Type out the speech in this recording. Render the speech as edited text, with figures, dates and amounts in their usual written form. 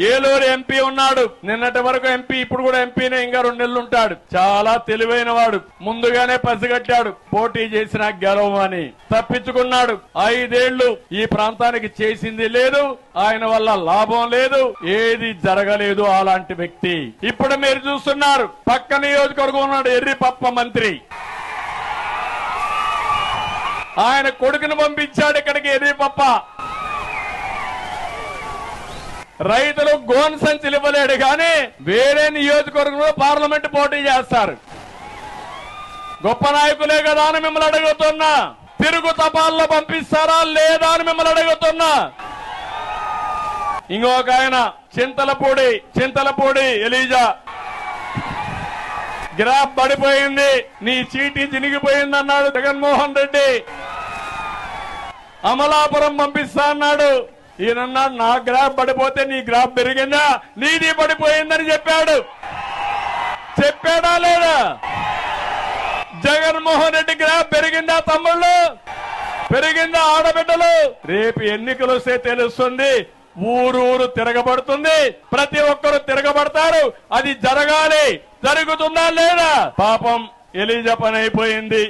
Eluru MP ఉన్నాడు, నిన్నటి వరకు ఎంపీ, ఇప్పుడు కూడా ఎంపీనే, ఇంకా 2 నెలలు ఉంటాడు. చాలా తెలివైన వాడు, ముందుగానే పసిగట్టాడు పోటీ చేసినా గెలవమని. తప్పించుకున్నాడు. 5 ఏళ్లు ఈ ప్రాంతానికి చేసింది లేదు, ఆయన వల్ల లాభం లేదు, ఏది జరగలేదు అలాంటి వ్యక్తి. ఇప్పుడు మీరు చూస్తున్నారు, పక్క నియోజకవర్గం ఉన్నాడు ఎర్రిపప్ప మంత్రి, ఆయన కొడుకును పంపించాడు ఇక్కడికి ఎర్రిపప్ప. రైతులు గోన్ సంచులు ఇవ్వలేడు కానీ వేరే నియోజకవర్గంలో పార్లమెంట్ పోటీ చేస్తారు. గొప్ప నాయకులే కదా అని మిమ్మల్ని అడుగుతున్నా. తిరుగు తపాల్లో పంపిస్తారా లేదా అని మిమ్మల్ని అడుగుతున్నా. ఇంకొక ఆయన చింతలపూడి ఎలీజా, గ్రాఫ్ పడిపోయింది, నీ చీటీ చినిగిపోయింది అన్నాడు జగన్మోహన్ రెడ్డి. అమలాపురం పంపిస్తా అన్నాడు. ఈయనన్నాడు, నా గ్రాఫ్ పడిపోతే నీ గ్రాఫ్ పెరిగిందా, నీది పడిపోయిందని చెప్పాడు. చెప్పాడా లేదా? జగన్మోహన్ రెడ్డి గ్రాఫ్ పెరిగిందా తమ్ముళ్ళు? పెరిగిందా ఆడబిడ్డలు? రేపు ఎన్నికలు వస్తే తెలుస్తుంది. ఊరు తిరగబడుతుంది, ప్రతి ఒక్కరు తిరగబడతారు. అది జరగాలి. జరుగుతుందా లేదా? పాపం ఎలీజా పని అయిపోయింది.